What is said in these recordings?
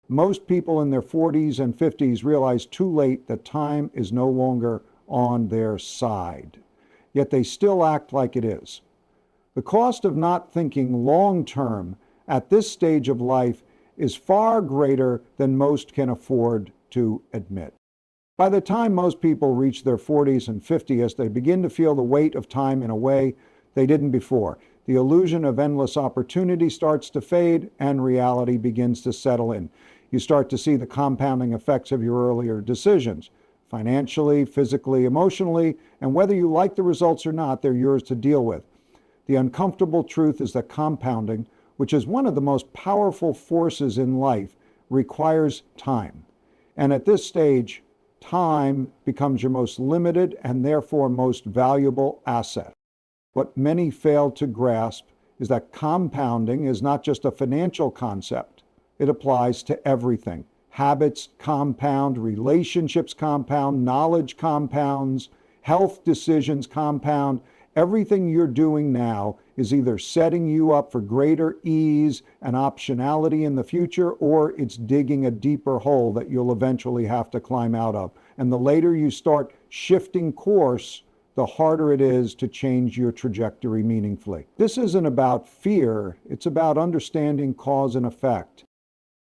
Most people in their 40s and 50s realize too late that time is no longer on their side, yet they still act like it is. The cost of not thinking long term at this stage of life is far greater than most can afford to admit. By the time most people reach their 40s and 50s, they begin to feel the weight of time in a way they didn't before. The illusion of endless opportunity starts to fade and reality begins to settle in. You start to see the compounding effects of your earlier decisions, financially, physically, emotionally, and whether you like the results or not, they're yours to deal with. The uncomfortable truth is that compounding, which is one of the most powerful forces in life, requires time. And at this stage, time becomes your most limited and therefore most valuable asset. What many fail to grasp is that compounding is not just a financial concept. It applies to everything. Habits compound, relationships compound, knowledge compounds, health decisions compound. Everything you're doing now is either setting you up for greater ease and optionality in the future, or it's digging a deeper hole that you'll eventually have to climb out of. And the later you start shifting course, the harder it is to change your trajectory meaningfully. This isn't about fear, it's about understanding cause and effect.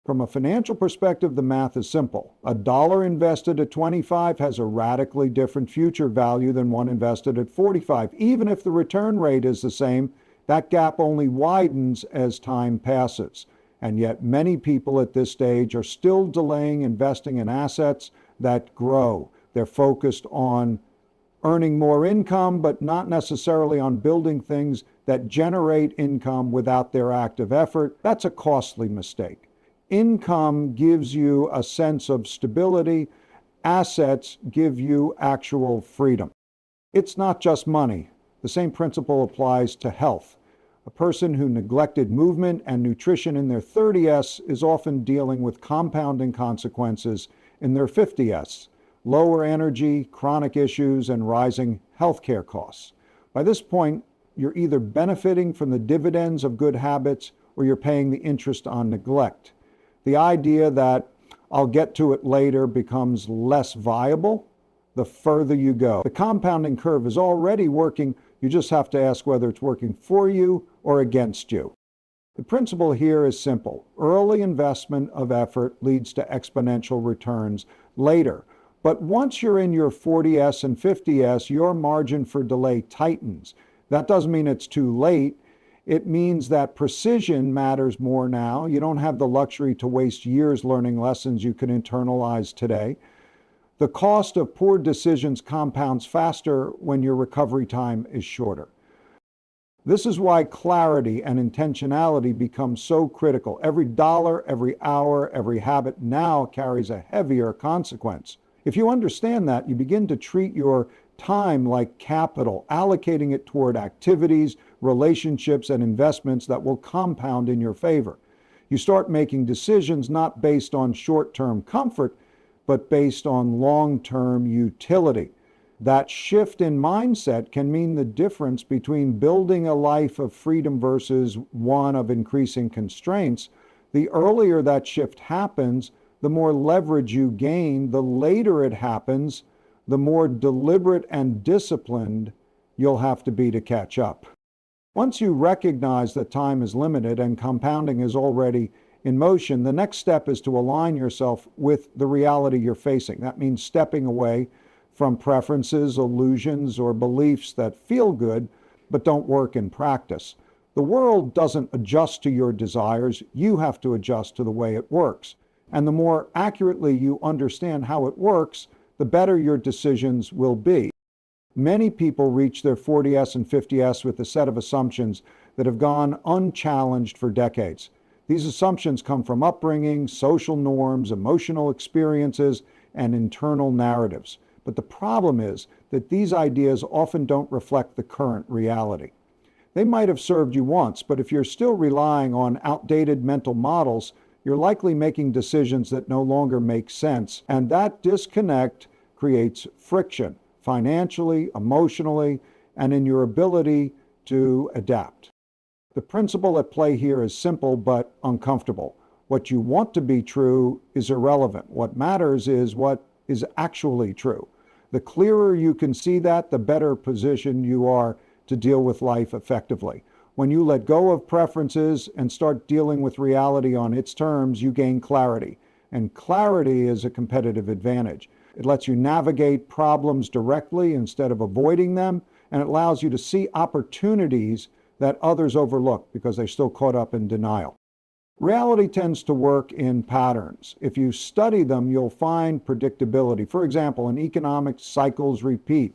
From a financial perspective, the math is simple. A dollar invested at 25 has a radically different future value than one invested at 45. Even if the return rate is the same, that gap only widens as time passes. And yet many people at this stage are still delaying investing in assets that grow. They're focused on earning more income, but not necessarily on building things that generate income without their active effort. That's a costly mistake. Income gives you a sense of stability. Assets give you actual freedom. It's not just money. The same principle applies to health. A person who neglected movement and nutrition in their 30s is often dealing with compounding consequences in their 50s. Lower energy, chronic issues, and rising healthcare costs. By this point, you're either benefiting from the dividends of good habits or you're paying the interest on neglect. The idea that I'll get to it later becomes less viable the further you go. The compounding curve is already working. You just have to ask whether it's working for you or against you. The principle here is simple. Early investment of effort leads to exponential returns later. But once you're in your 40s and 50s, your margin for delay tightens. That doesn't mean it's too late. It means that precision matters more now. You don't have the luxury to waste years learning lessons you can internalize today. The cost of poor decisions compounds faster when your recovery time is shorter. This is why clarity and intentionality become so critical. Every dollar, every hour, every habit now carries a heavier consequence. If you understand that, you begin to treat your time like capital, allocating it toward activities, relationships, and investments that will compound in your favor. You start making decisions not based on short-term comfort, but based on long-term utility. That shift in mindset can mean the difference between building a life of freedom versus one of increasing constraints. The earlier that shift happens, the more leverage you gain. The later it happens, the more deliberate and disciplined you'll have to be to catch up. Once you recognize that time is limited and compounding is already in motion, the next step is to align yourself with the reality you're facing. That means stepping away from preferences, illusions, or beliefs that feel good but don't work in practice. The world doesn't adjust to your desires. You have to adjust to the way it works. And the more accurately you understand how it works, the better your decisions will be. Many people reach their 40s and 50s with a set of assumptions that have gone unchallenged for decades. These assumptions come from upbringing, social norms, emotional experiences, and internal narratives. But the problem is that these ideas often don't reflect the current reality. They might have served you once, but if you're still relying on outdated mental models, you're likely making decisions that no longer make sense, and that disconnect creates friction financially, emotionally, and in your ability to adapt. The principle at play here is simple but uncomfortable. What you want to be true is irrelevant. What matters is what is actually true. The clearer you can see that, the better position you are to deal with life effectively. When you let go of preferences and start dealing with reality on its terms, you gain clarity. And clarity is a competitive advantage. It lets you navigate problems directly instead of avoiding them, and it allows you to see opportunities that others overlook because they're still caught up in denial. Reality tends to work in patterns. If you study them, you'll find predictability. For example, in economics, cycles repeat.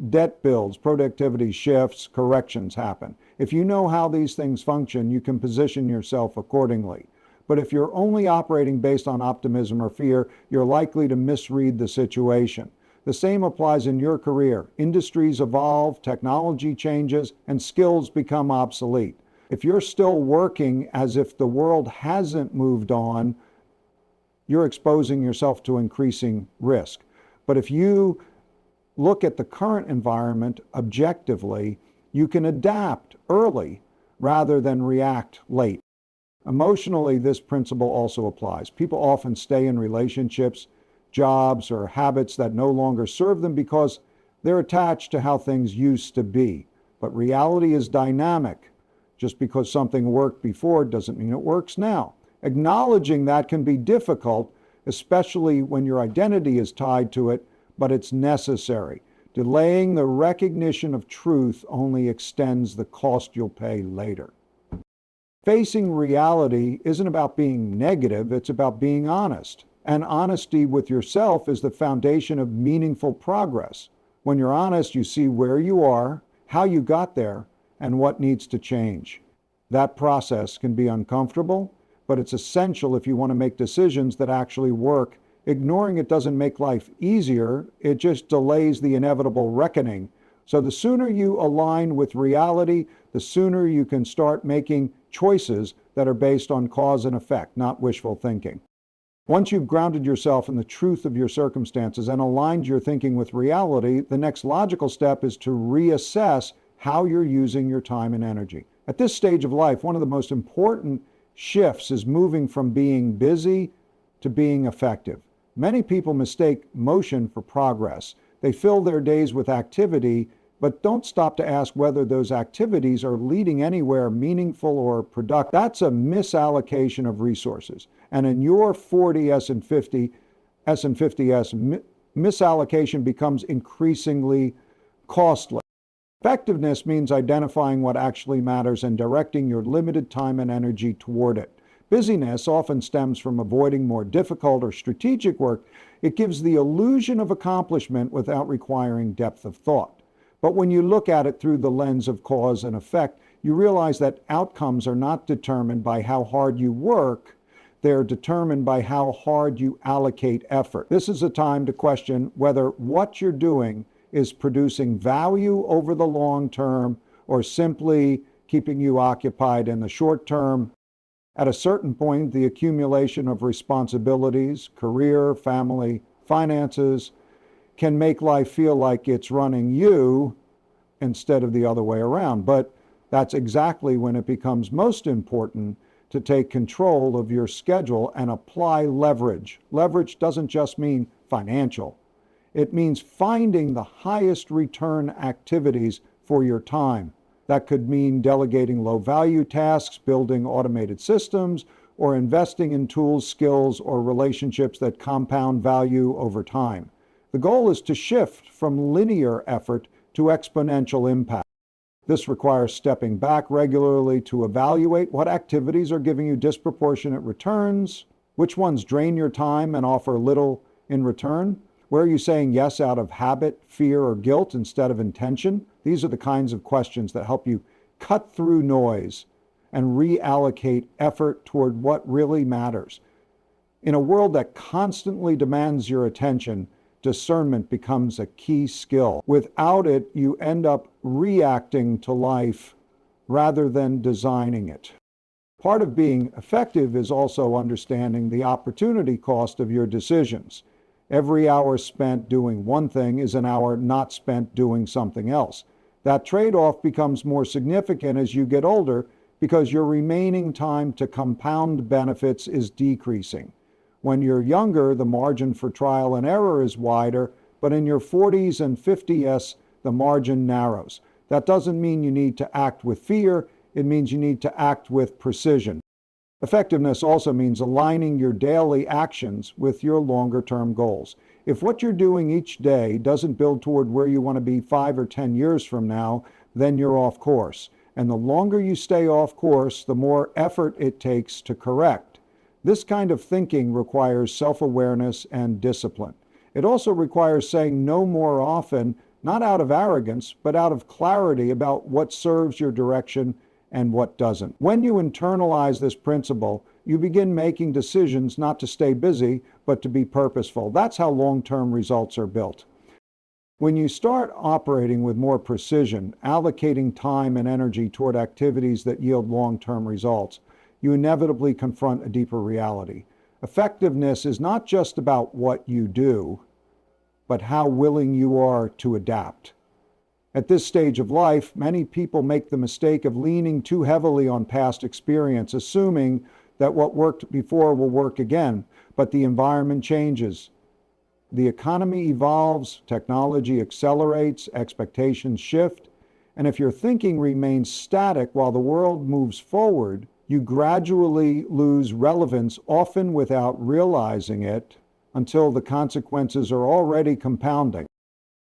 Debt builds, productivity shifts, corrections happen. If you know how these things function, you can position yourself accordingly. But if you're only operating based on optimism or fear, you're likely to misread the situation. The same applies in your career. Industries evolve, technology changes, and skills become obsolete. If you're still working as if the world hasn't moved on, you're exposing yourself to increasing risk. But if you look at the current environment objectively, you can adapt early rather than react late. Emotionally, this principle also applies. People often stay in relationships, jobs, or habits that no longer serve them because they're attached to how things used to be. But reality is dynamic. Just because something worked before doesn't mean it works now. Acknowledging that can be difficult, especially when your identity is tied to it, but it's necessary. Delaying the recognition of truth only extends the cost you'll pay later. Facing reality isn't about being negative, it's about being honest. And honesty with yourself is the foundation of meaningful progress. When you're honest, you see where you are, how you got there, and what needs to change. That process can be uncomfortable, but it's essential if you want to make decisions that actually work. Ignoring it doesn't make life easier, it just delays the inevitable reckoning. So the sooner you align with reality, the sooner you can start making choices that are based on cause and effect, not wishful thinking. Once you've grounded yourself in the truth of your circumstances and aligned your thinking with reality, the next logical step is to reassess how you're using your time and energy. At this stage of life, one of the most important shifts is moving from being busy to being effective. Many people mistake motion for progress. They fill their days with activity, but don't stop to ask whether those activities are leading anywhere meaningful or productive. That's a misallocation of resources. And in your 40S and 50S, misallocation becomes increasingly costly. Effectiveness means identifying what actually matters and directing your limited time and energy toward it. Busyness often stems from avoiding more difficult or strategic work. It gives the illusion of accomplishment without requiring depth of thought. But when you look at it through the lens of cause and effect, you realize that outcomes are not determined by how hard you work, they're determined by how hard you allocate effort. This is a time to question whether what you're doing is producing value over the long term or simply keeping you occupied in the short term. At a certain point, the accumulation of responsibilities, career, family, finances, can make life feel like it's running you instead of the other way around. But that's exactly when it becomes most important to take control of your schedule and apply leverage. Leverage doesn't just mean financial. It means finding the highest return activities for your time. That could mean delegating low-value tasks, building automated systems, or investing in tools, skills, or relationships that compound value over time. The goal is to shift from linear effort to exponential impact. This requires stepping back regularly to evaluate what activities are giving you disproportionate returns, which ones drain your time and offer little in return. Where are you saying yes out of habit, fear, or guilt instead of intention? These are the kinds of questions that help you cut through noise and reallocate effort toward what really matters. In a world that constantly demands your attention, discernment becomes a key skill. Without it, you end up reacting to life rather than designing it. Part of being effective is also understanding the opportunity cost of your decisions. Every hour spent doing one thing is an hour not spent doing something else. That trade-off becomes more significant as you get older because your remaining time to compound benefits is decreasing. When you're younger, the margin for trial and error is wider, but in your 40s and 50s, the margin narrows. That doesn't mean you need to act with fear. It means you need to act with precision. Effectiveness also means aligning your daily actions with your longer-term goals. If what you're doing each day doesn't build toward where you want to be 5 or 10 years from now, then you're off course. And the longer you stay off course, the more effort it takes to correct. This kind of thinking requires self-awareness and discipline. It also requires saying no more often, not out of arrogance, but out of clarity about what serves your direction and what doesn't. When you internalize this principle, you begin making decisions not to stay busy, but to be purposeful. That's how long-term results are built. When you start operating with more precision, allocating time and energy toward activities that yield long-term results, you inevitably confront a deeper reality. Effectiveness is not just about what you do, but how willing you are to adapt. At this stage of life, many people make the mistake of leaning too heavily on past experience, assuming that what worked before will work again, but the environment changes. The economy evolves, technology accelerates, expectations shift, and if your thinking remains static while the world moves forward, you gradually lose relevance, often without realizing it, until the consequences are already compounding.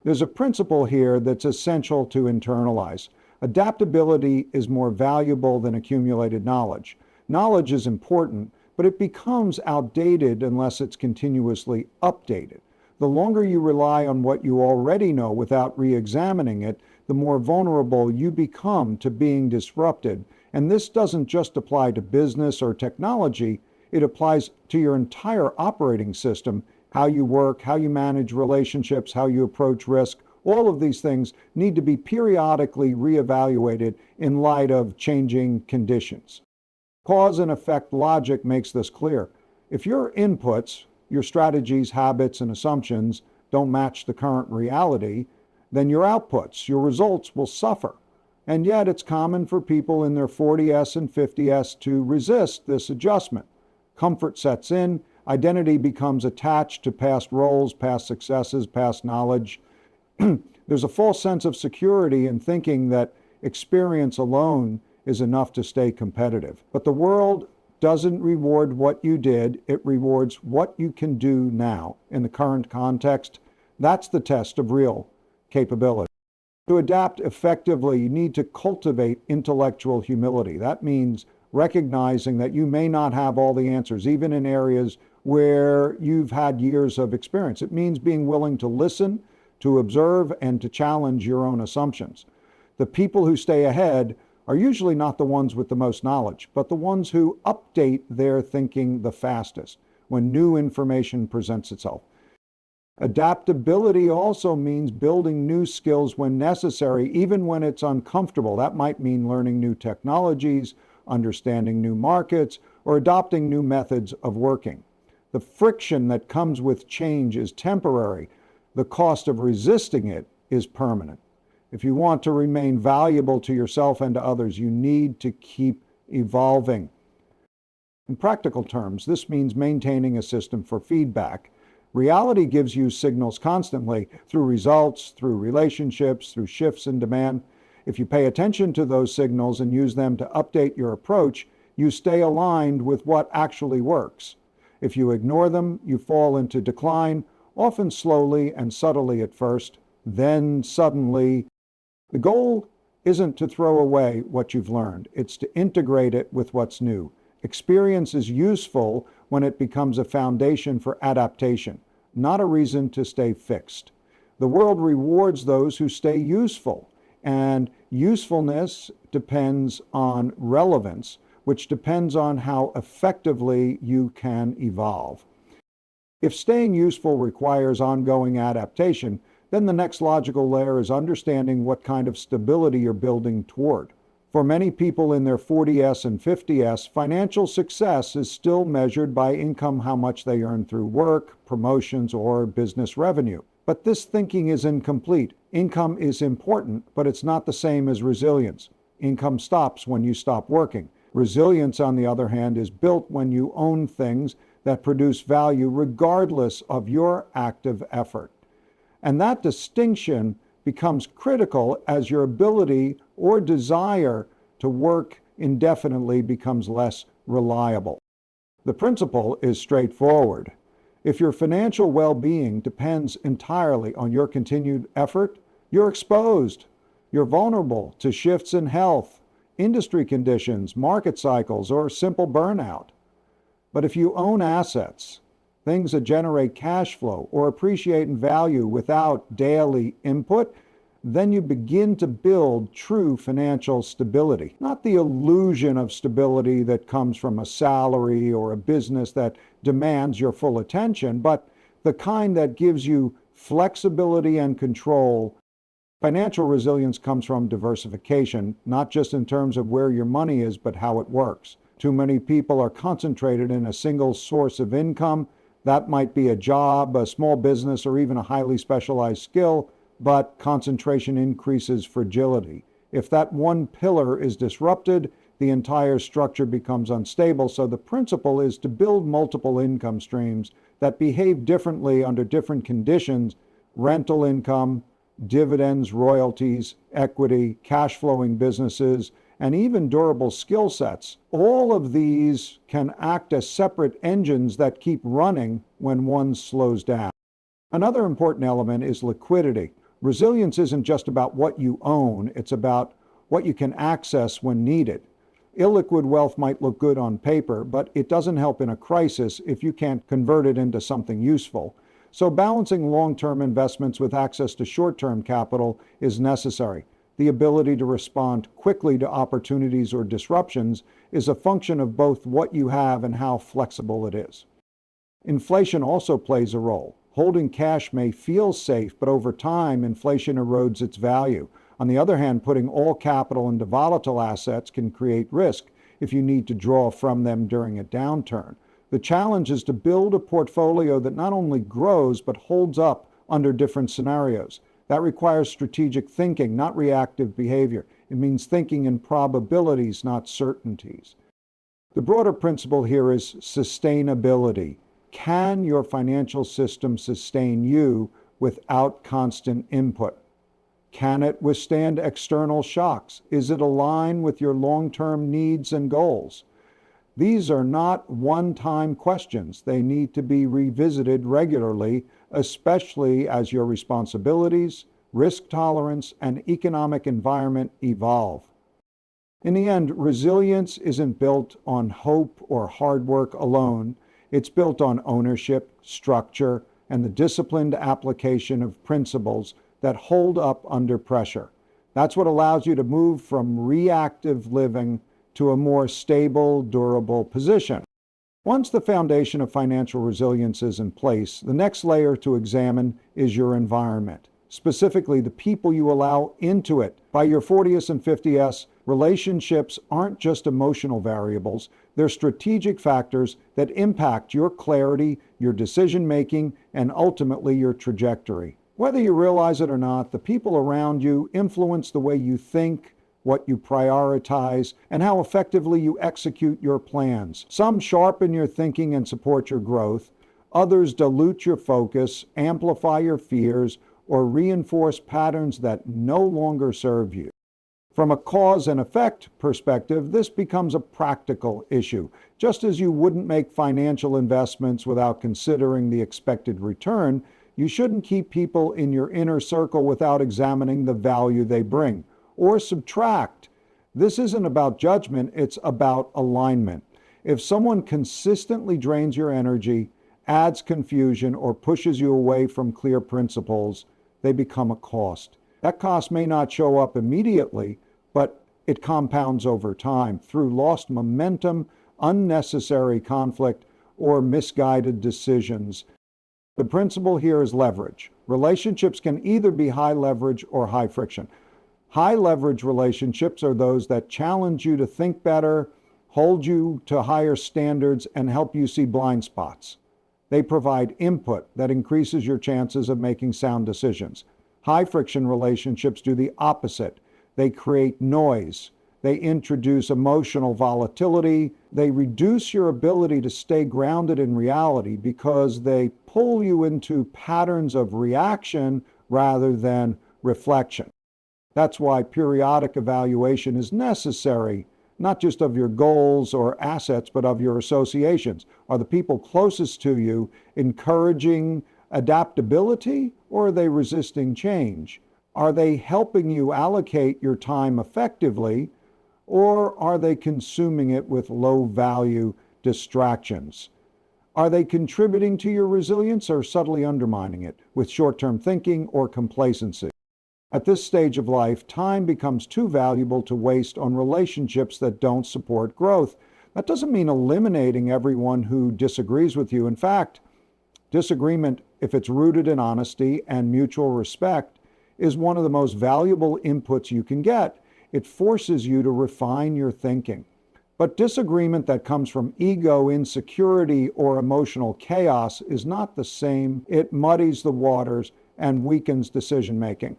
There's a principle here that's essential to internalize. Adaptability is more valuable than accumulated knowledge. Knowledge is important, but it becomes outdated unless it's continuously updated. The longer you rely on what you already know without re-examining it, the more vulnerable you become to being disrupted. And this doesn't just apply to business or technology, it applies to your entire operating system, how you work, how you manage relationships, how you approach risk. All of these things need to be periodically reevaluated in light of changing conditions. Cause and effect logic makes this clear. If your inputs, your strategies, habits, and assumptions don't match the current reality, then your outputs, your results will suffer. And yet it's common for people in their 40s and 50s to resist this adjustment. Comfort sets in, identity becomes attached to past roles, past successes, past knowledge. There's a false sense of security in thinking that experience alone is enough to stay competitive. But the world doesn't reward what you did, it rewards what you can do now. In the current context, that's the test of real capability. To adapt effectively, you need to cultivate intellectual humility. That means recognizing that you may not have all the answers, even in areas where you've had years of experience. It means being willing to listen, to observe, and to challenge your own assumptions. The people who stay ahead are usually not the ones with the most knowledge, but the ones who update their thinking the fastest when new information presents itself. Adaptability also means building new skills when necessary, even when it's uncomfortable. That might mean learning new technologies, understanding new markets, or adopting new methods of working. The friction that comes with change is temporary. The cost of resisting it is permanent. If you want to remain valuable to yourself and to others, you need to keep evolving. In practical terms, this means maintaining a system for feedback. Reality gives you signals constantly through results, through relationships, through shifts in demand. If you pay attention to those signals and use them to update your approach, you stay aligned with what actually works. If you ignore them, you fall into decline, often slowly and subtly at first, then suddenly. The goal isn't to throw away what you've learned. It's to integrate it with what's new. Experience is useful when it becomes a foundation for adaptation, not a reason to stay fixed. The world rewards those who stay useful, and usefulness depends on relevance, which depends on how effectively you can evolve. If staying useful requires ongoing adaptation, then the next logical layer is understanding what kind of stability you're building toward. For many people in their 40s and 50s, financial success is still measured by income, how much they earn through work, promotions, or business revenue. But this thinking is incomplete. Income is important, but it's not the same as resilience. Income stops when you stop working. Resilience, on the other hand, is built when you own things that produce value regardless of your active effort. And that distinction becomes critical as your ability or desire to work indefinitely becomes less reliable. The principle is straightforward. If your financial well-being depends entirely on your continued effort, you're exposed. You're vulnerable to shifts in health, industry conditions, market cycles, or simple burnout. But if you own assets, things that generate cash flow or appreciate in value without daily input, then you begin to build true financial stability. Not the illusion of stability that comes from a salary or a business that demands your full attention, but the kind that gives you flexibility and control. Financial resilience comes from diversification, not just in terms of where your money is, but how it works. Too many people are concentrated in a single source of income. That might be a job, a small business, or even a highly specialized skill, but concentration increases fragility. If that one pillar is disrupted, the entire structure becomes unstable. So the principle is to build multiple income streams that behave differently under different conditions: rental income, dividends, royalties, equity, cash flowing businesses, and even durable skill sets. All of these can act as separate engines that keep running when one slows down. Another important element is liquidity. Resilience isn't just about what you own, it's about what you can access when needed. Illiquid wealth might look good on paper, but it doesn't help in a crisis if you can't convert it into something useful. So balancing long-term investments with access to short-term capital is necessary. The ability to respond quickly to opportunities or disruptions is a function of both what you have and how flexible it is. Inflation also plays a role. Holding cash may feel safe, but over time, inflation erodes its value. On the other hand, putting all capital into volatile assets can create risk if you need to draw from them during a downturn. The challenge is to build a portfolio that not only grows, but holds up under different scenarios. That requires strategic thinking, not reactive behavior. It means thinking in probabilities, not certainties. The broader principle here is sustainability. Can your financial system sustain you without constant input? Can it withstand external shocks? Is it aligned with your long-term needs and goals? These are not one-time questions. They need to be revisited regularly, especially as your responsibilities, risk tolerance, and economic environment evolve. In the end, resilience isn't built on hope or hard work alone. It's built on ownership, structure, and the disciplined application of principles that hold up under pressure. That's what allows you to move from reactive living to a more stable, durable position. Once the foundation of financial resilience is in place, the next layer to examine is your environment, specifically the people you allow into it. By your 40s and 50s, relationships aren't just emotional variables, they're strategic factors that impact your clarity, your decision-making, and ultimately your trajectory. Whether you realize it or not, the people around you influence the way you think, what you prioritize, and how effectively you execute your plans. Some sharpen your thinking and support your growth. Others dilute your focus, amplify your fears, or reinforce patterns that no longer serve you. From a cause and effect perspective, this becomes a practical issue. Just as you wouldn't make financial investments without considering the expected return, you shouldn't keep people in your inner circle without examining the value they bring. Or subtract. This isn't about judgment, it's about alignment. If someone consistently drains your energy, adds confusion, or pushes you away from clear principles, they become a cost. That cost may not show up immediately, but it compounds over time through lost momentum, unnecessary conflict, or misguided decisions. The principle here is leverage. Relationships can either be high leverage or high friction. High leverage relationships are those that challenge you to think better, hold you to higher standards, and help you see blind spots. They provide input that increases your chances of making sound decisions. High friction relationships do the opposite. They create noise. They introduce emotional volatility. They reduce your ability to stay grounded in reality because they pull you into patterns of reaction rather than reflection. That's why periodic evaluation is necessary, not just of your goals or assets, but of your associations. Are the people closest to you encouraging adaptability, or are they resisting change? Are they helping you allocate your time effectively, or are they consuming it with low-value distractions? Are they contributing to your resilience or subtly undermining it with short-term thinking or complacency? At this stage of life, time becomes too valuable to waste on relationships that don't support growth. That doesn't mean eliminating everyone who disagrees with you. In fact, disagreement, if it's rooted in honesty and mutual respect, is one of the most valuable inputs you can get. It forces you to refine your thinking. But disagreement that comes from ego, insecurity, or emotional chaos is not the same. It muddies the waters and weakens decision making.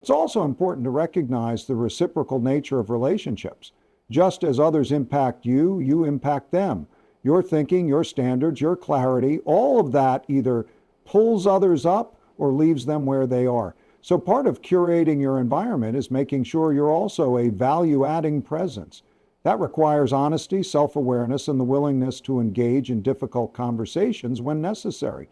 It's also important to recognize the reciprocal nature of relationships. Just as others impact you, you impact them. Your thinking, your standards, your clarity, all of that either pulls others up or leaves them where they are. So part of curating your environment is making sure you're also a value-adding presence. That requires honesty, self-awareness, and the willingness to engage in difficult conversations when necessary.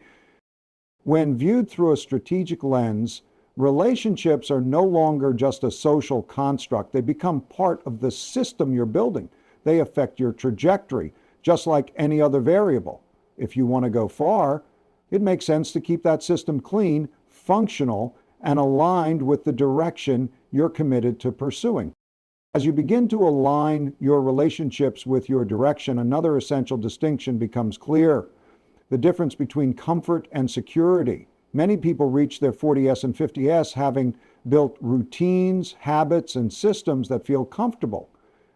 When viewed through a strategic lens, relationships are no longer just a social construct. They become part of the system you're building. They affect your trajectory, just like any other variable. If you want to go far, it makes sense to keep that system clean, functional, and aligned with the direction you're committed to pursuing. As you begin to align your relationships with your direction, another essential distinction becomes clear: the difference between comfort and security. Many people reach their 40S and 50S having built routines, habits, and systems that feel comfortable.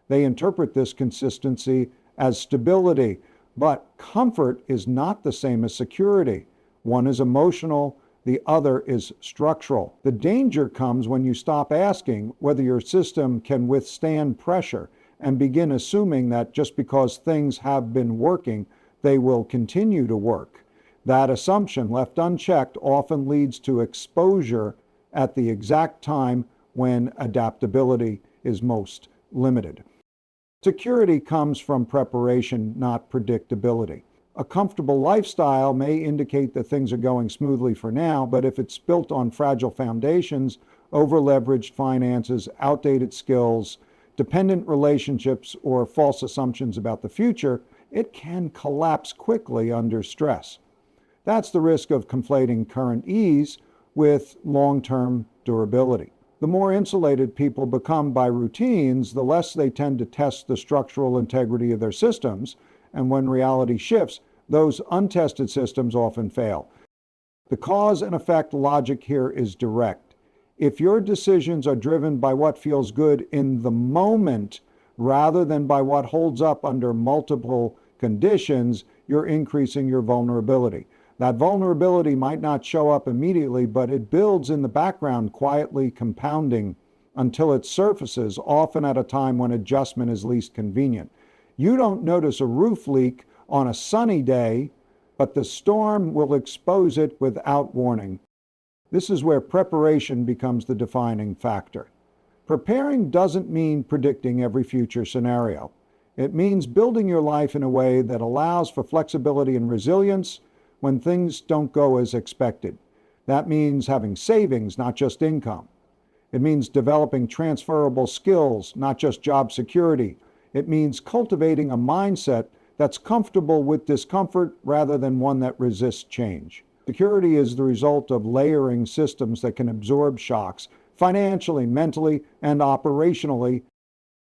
They interpret this consistency as stability, but comfort is not the same as security. One is emotional, the other is structural. The danger comes when you stop asking whether your system can withstand pressure and begin assuming that just because things have been working, they will continue to work. That assumption, left unchecked, often leads to exposure at the exact time when adaptability is most limited. Security comes from preparation, not predictability. A comfortable lifestyle may indicate that things are going smoothly for now, but if it's built on fragile foundations, over-leveraged finances, outdated skills, dependent relationships, or false assumptions about the future, it can collapse quickly under stress. That's the risk of conflating current ease with long-term durability. The more insulated people become by routines, the less they tend to test the structural integrity of their systems, and when reality shifts, those untested systems often fail. The cause and effect logic here is direct. If your decisions are driven by what feels good in the moment rather than by what holds up under multiple conditions, you're increasing your vulnerability. That vulnerability might not show up immediately, but it builds in the background, quietly compounding until it surfaces, often at a time when adjustment is least convenient. You don't notice a roof leak on a sunny day, but the storm will expose it without warning. This is where preparation becomes the defining factor. Preparing doesn't mean predicting every future scenario. It means building your life in a way that allows for flexibility and resilience when things don't go as expected. That means having savings, not just income. It means developing transferable skills, not just job security. It means cultivating a mindset that's comfortable with discomfort rather than one that resists change. Security is the result of layering systems that can absorb shocks financially, mentally, and operationally.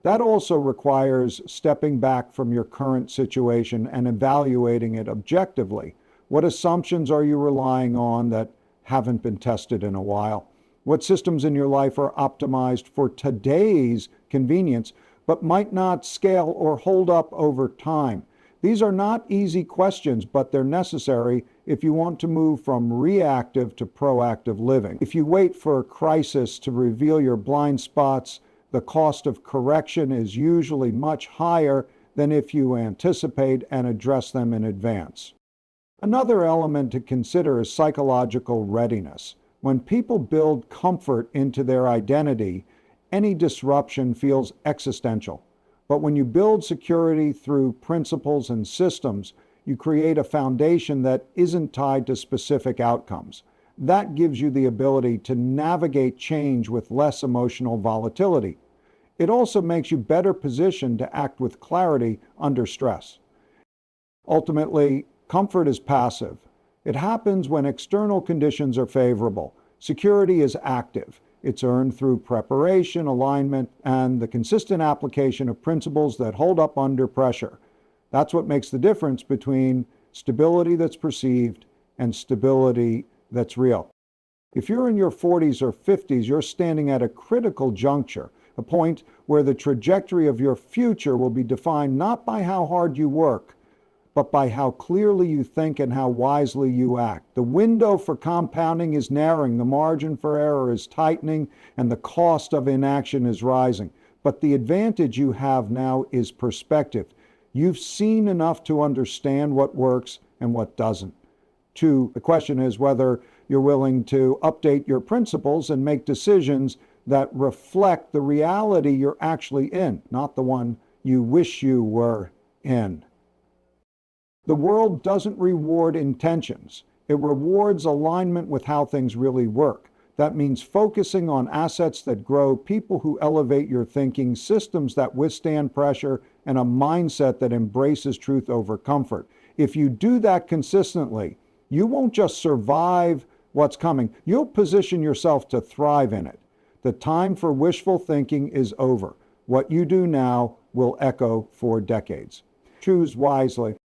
That also requires stepping back from your current situation and evaluating it objectively. What assumptions are you relying on that haven't been tested in a while? What systems in your life are optimized for today's convenience, but might not scale or hold up over time? These are not easy questions, but they're necessary if you want to move from reactive to proactive living. If you wait for a crisis to reveal your blind spots, the cost of correction is usually much higher than if you anticipate and address them in advance. Another element to consider is psychological readiness. When people build comfort into their identity, any disruption feels existential. But when you build security through principles and systems, you create a foundation that isn't tied to specific outcomes. That gives you the ability to navigate change with less emotional volatility. It also makes you better positioned to act with clarity under stress. Ultimately, comfort is passive. It happens when external conditions are favorable. Security is active. It's earned through preparation, alignment, and the consistent application of principles that hold up under pressure. That's what makes the difference between stability that's perceived and stability that's real. If you're in your 40s or 50s, you're standing at a critical juncture, a point where the trajectory of your future will be defined not by how hard you work, but by how clearly you think and how wisely you act. The window for compounding is narrowing, the margin for error is tightening, and the cost of inaction is rising. But the advantage you have now is perspective. You've seen enough to understand what works and what doesn't. The question is whether you're willing to update your principles and make decisions that reflect the reality you're actually in, not the one you wish you were in. The world doesn't reward intentions. It rewards alignment with how things really work. That means focusing on assets that grow, people who elevate your thinking, systems that withstand pressure, and a mindset that embraces truth over comfort. If you do that consistently, you won't just survive what's coming. You'll position yourself to thrive in it. The time for wishful thinking is over. What you do now will echo for decades. Choose wisely.